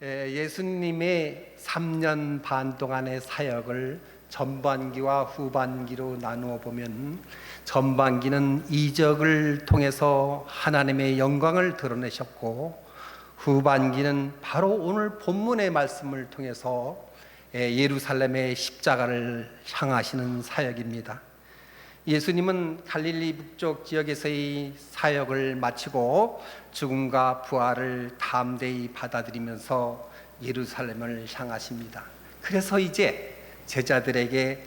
예수님의 3년 반 동안의 사역을 전반기와 후반기로 나누어 보면, 전반기는 이적을 통해서 하나님의 영광을 드러내셨고, 후반기는 바로 오늘 본문의 말씀을 통해서 예루살렘의 십자가를 향하시는 사역입니다. 예수님은 갈릴리 북쪽 지역에서의 사역을 마치고 죽음과 부활을 담대히 받아들이면서 예루살렘을 향하십니다. 그래서 이제 제자들에게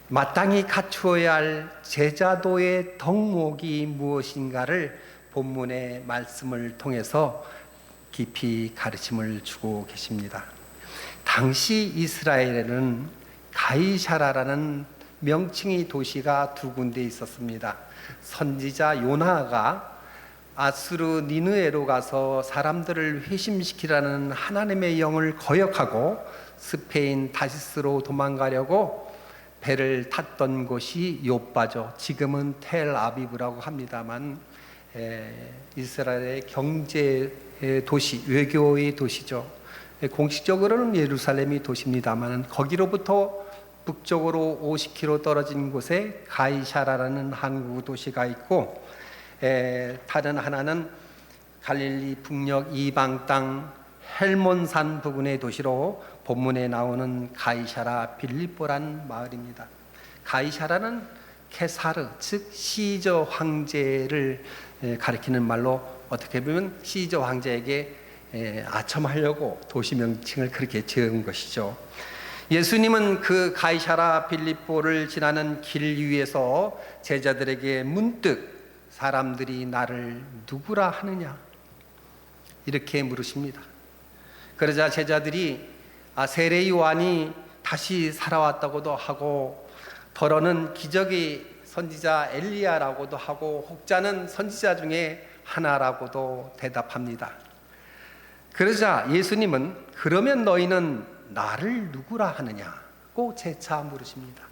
마땅히 갖추어야 할 제자도의 덕목이 무엇인가를 본문의 말씀을 통해서 깊이 가르침을 주고 계십니다. 당시 이스라엘에는 가이사라라는 명칭의 도시가 두 군데 있었습니다. 선지자 요나가 아수르 니느웨로 가서 사람들을 회심시키라는 하나님의 영을 거역하고 스페인 다시스로 도망가려고 배를 탔던 곳이 요빠죠. 지금은 텔아비브라고 합니다만 이스라엘의 경제 도시, 외교의 도시죠. 공식적으로는 예루살렘이 도시입니다만 거기로부터 북쪽으로 50km 떨어진 곳에 가이사라라는 항구 도시가 있고, 다른 하나는 갈릴리 북녘 이방 땅 헬몬산 부근의 도시로 본문에 나오는 가이사라 빌립보란 마을입니다. 가이사라는 케사르, 즉 시저 황제를 가리키는 말로, 어떻게 보면 시저 황제에게 아첨하려고 도시 명칭을 그렇게 지은 것이죠. 예수님은 그 가이사라 빌립보를 지나는 길 위에서 제자들에게 문득 사람들이 나를 누구라 하느냐 이렇게 물으십니다. 그러자 제자들이 세례 요한이 다시 살아왔다고도 하고, 더러는 기적의 선지자 엘리야라고도 하고, 혹자는 선지자 중에 하나라고도 대답합니다. 그러자 예수님은 그러면 너희는 나를 누구라 하느냐고 재차 물으십니다.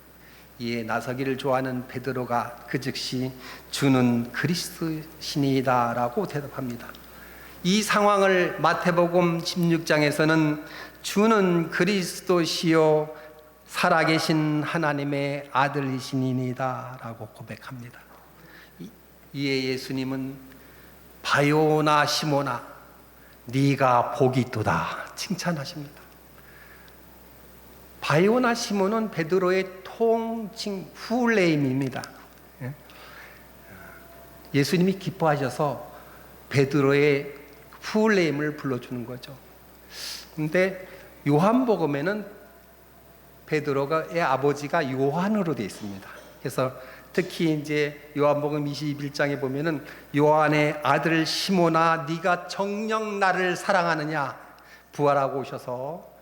이에 나서기를 좋아하는 베드로가 그 즉시 주는 그리스도시니이다 라고 대답합니다. 이 상황을 마태복음 16장에서는 주는 그리스도시요 살아계신 하나님의 아들이시니이다 라고 고백합니다. 이에 예수님은 바요나 시모나 네가 복이 있도다 칭찬하십니다. 바요나 시몬은 베드로의 통칭 풀네임입니다. 예수님이 기뻐하셔서 베드로의 풀네임을 불러주는 거죠. 근데 요한복음에는 베드로의 아버지가 요한으로 되어 있습니다. 그래서 특히 이제 요한복음 21장에 보면은 요한의 아들 시몬아 네가 정녕 나를 사랑하느냐, 부활하고 오셔서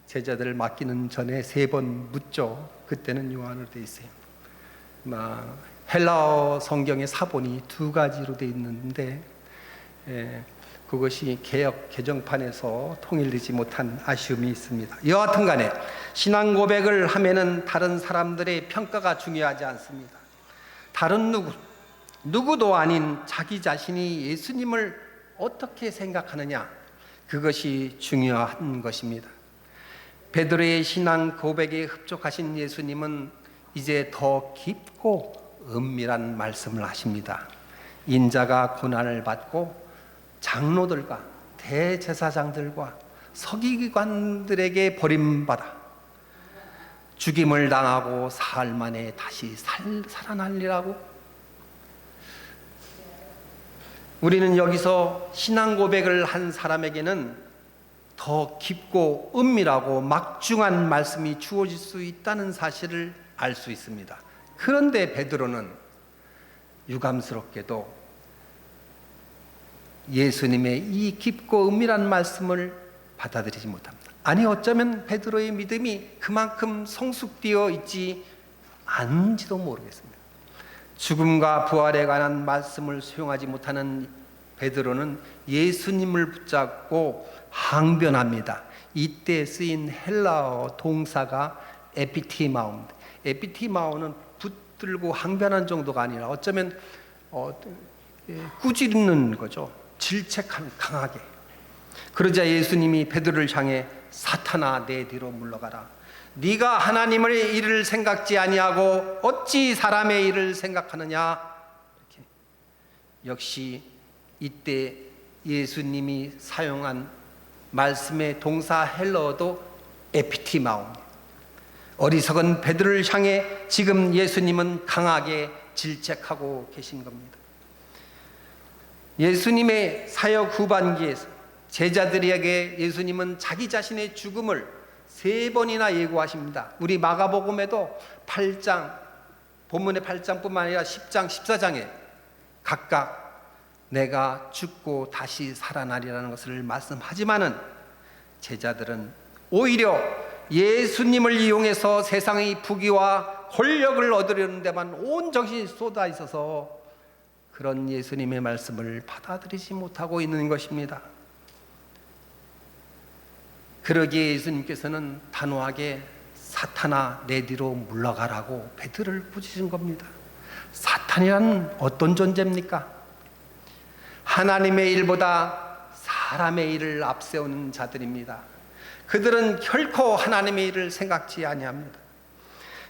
제자들을 맡기는 전에 3번 묻죠. 그때는 요한으로 되어 있어요. 헬라어 성경의 사본이 2가지로 되어 있는데 그것이 개역 개정판에서 통일되지 못한 아쉬움이 있습니다. 여하튼 간에 신앙 고백을 하면은 다른 사람들의 평가가 중요하지 않습니다. 다른 누구도 아닌 자기 자신이 예수님을 어떻게 생각하느냐, 그것이 중요한 것입니다. 베드로의 신앙 고백에 흡족하신 예수님은 이제 더 깊고 은밀한 말씀을 하십니다. 인자가 고난을 받고 장로들과 대제사장들과 서기관들에게 버림받아 죽임을 당하고 사흘 만에 다시 살아날리라고. 우리는 여기서 신앙 고백을 한 사람에게는 더 깊고 은밀하고 막중한 말씀이 주어질 수 있다는 사실을 알 수 있습니다. 그런데 베드로는 유감스럽게도 예수님의 이 깊고 은밀한 말씀을 받아들이지 못합니다. 아니, 어쩌면 베드로의 믿음이 그만큼 성숙되어 있지 않은지도 모르겠습니다. 죽음과 부활에 관한 말씀을 수용하지 못하는 베드로는 예수님을 붙잡고 항변합니다. 이때 쓰인 헬라어 동사가 에피티마오입니다. 에피티마오는 붙들고 항변한 정도가 아니라 어쩌면 꾸짖는 거죠. 질책하는, 강하게. 그러자 예수님이 베드로를 향해 사탄아 내 뒤로 물러가라. 네가 하나님의 일을 생각지 아니하고 어찌 사람의 일을 생각하느냐. 이렇게. 역시 이때 예수님이 사용한 말씀의 동사 헬러어도 에피티마오입니다. 어리석은 베드로를 향해 지금 예수님은 강하게 질책하고 계신 겁니다. 예수님의 사역 후반기에서 제자들에게 예수님은 자기 자신의 죽음을 3번이나 예고하십니다. 우리 마가복음에도 8장, 본문의 8장뿐만 아니라 10장, 14장에 각각 내가 죽고 다시 살아나리라는 것을 말씀하지만은 제자들은 오히려 예수님을 이용해서 세상의 부귀와 권력을 얻으려는 데만 온 정신이 쏟아 있어서 그런 예수님의 말씀을 받아들이지 못하고 있는 것입니다. 그러기에 예수님께서는 단호하게 사탄아 내 뒤로 물러가라고 베드로를 꾸짖은 겁니다. 사탄이란 어떤 존재입니까? 하나님의 일보다 사람의 일을 앞세우는 자들입니다. 그들은 결코 하나님의 일을 생각지 아니합니다.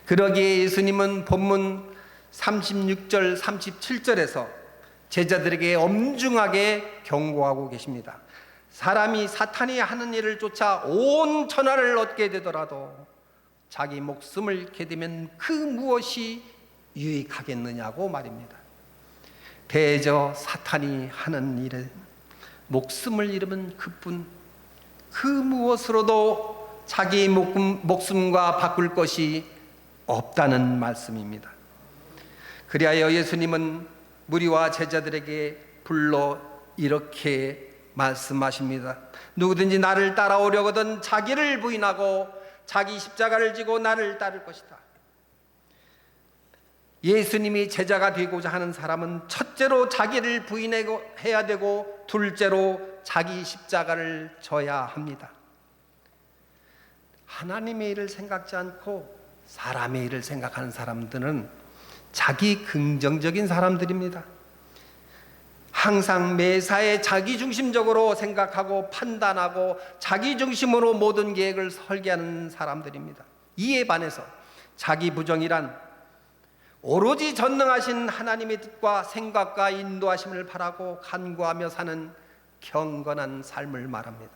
그러기에 예수님은 본문 36절 37절에서 제자들에게 엄중하게 경고하고 계십니다. 사람이 사탄이 하는 일을 쫓아 온 천하를 얻게 되더라도 자기 목숨을 잃게 되면 그 무엇이 유익하겠느냐고 말입니다. 대저 사탄이 하는 일에 목숨을 잃으면 그뿐 그 무엇으로도 자기 목숨과 바꿀 것이 없다는 말씀입니다. 그리하여 예수님은 무리와 제자들에게 불러 이렇게 말씀하십니다. 누구든지 나를 따라오려거든 자기를 부인하고 자기 십자가를 지고 나를 따를 것이다. 예수님이 제자가 되고자 하는 사람은 첫째로 자기를 부인해야 되고 둘째로 자기 십자가를 져야 합니다. 하나님의 일을 생각지 않고 사람의 일을 생각하는 사람들은 자기 긍정적인 사람들입니다. 항상 매사에 자기중심적으로 생각하고 판단하고 자기중심으로 모든 계획을 설계하는 사람들입니다. 이에 반해서 자기부정이란 오로지 전능하신 하나님의 뜻과 생각과 인도하심을 바라고 간구하며 사는 경건한 삶을 말합니다.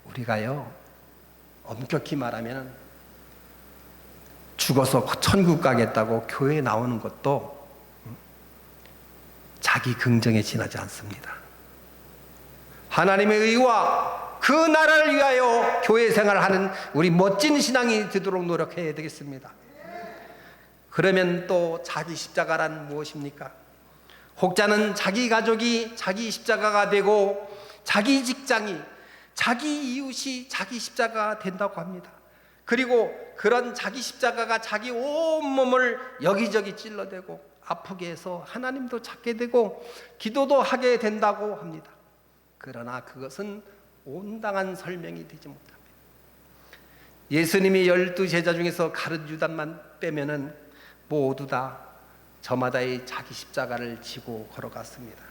우리가요, 엄격히 말하면 죽어서 천국 가겠다고 교회에 나오는 것도 자기 긍정에 지나지 않습니다. 하나님의 의와 그 나라를 위하여 교회 생활하는 우리 멋진 신앙이 되도록 노력해야 되겠습니다. 그러면 또 자기 십자가란 무엇입니까? 혹자는 자기 가족이 자기 십자가가 되고 자기 직장이 자기 이웃이 자기 십자가가 된다고 합니다. 그리고 그런 자기 십자가가 자기 온몸을 여기저기 찔러대고 아프게 해서 하나님도 찾게 되고 기도도 하게 된다고 합니다. 그러나 그것은 온당한 설명이 되지 못합니다. 예수님이 12제자 중에서 가룟 유다만 빼면은 모두 다 저마다의 자기 십자가를 지고 걸어갔습니다.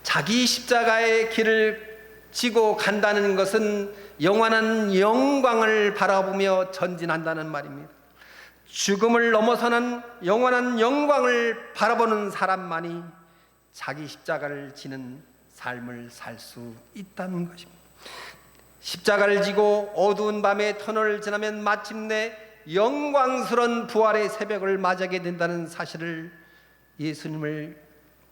자기 십자가의 길을 지고 간다는 것은 영원한 영광을 바라보며 전진한다는 말입니다. 죽음을 넘어서는 영원한 영광을 바라보는 사람만이 자기 십자가를 지는 삶을 살 수 있다는 것입니다. 십자가를 지고 어두운 밤의 터널을 지나면 마침내 영광스러운 부활의 새벽을 맞이하게 된다는 사실을 예수님을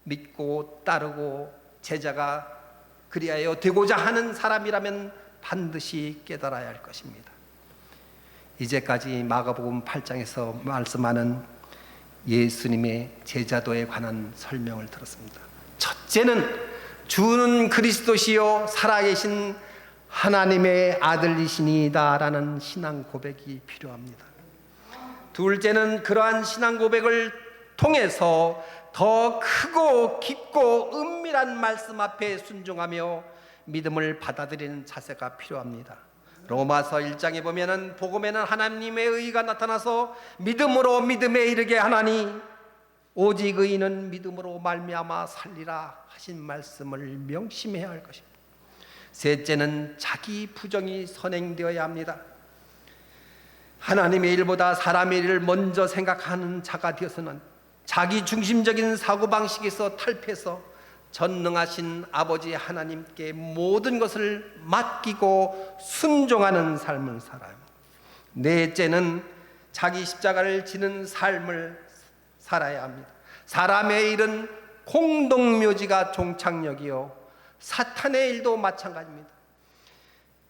믿고 따르고 제자가 그리하여 되고자 하는 사람이라면 반드시 깨달아야 할 것입니다. 이제까지 마가복음 8장에서 말씀하는 예수님의 제자도에 관한 설명을 들었습니다. 첫째는 주는 그리스도시요 살아계신 하나님의 아들이시니다라는 신앙 고백이 필요합니다. 둘째는 그러한 신앙 고백을 통해서 더 크고 깊고 은밀한 말씀 앞에 순종하며 믿음을 받아들이는 자세가 필요합니다. 로마서 1장에 보면은 복음에는 하나님의 의가 나타나서 믿음으로 믿음에 이르게 하나니 오직 의인은 믿음으로 말미암아 살리라 하신 말씀을 명심해야 할 것입니다. 셋째는 자기 부정이 선행되어야 합니다. 하나님의 일보다 사람의 일을 먼저 생각하는 자가 되어서는 자기 중심적인 사고방식에서 탈피해서 전능하신 아버지 하나님께 모든 것을 맡기고 순종하는 삶을 살아요. 넷째는 자기 십자가를 지는 삶을 살아야 합니다. 사람의 일은 공동묘지가 종착역이요 사탄의 일도 마찬가지입니다.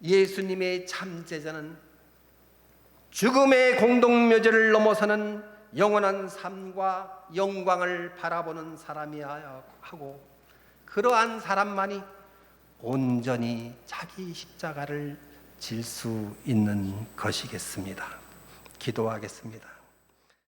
예수님의 참제자는 죽음의 공동묘지를 넘어서는 영원한 삶과 영광을 바라보는 사람이어야 하고, 그러한 사람만이 온전히 자기 십자가를 질 수 있는 것이겠습니다. 기도하겠습니다.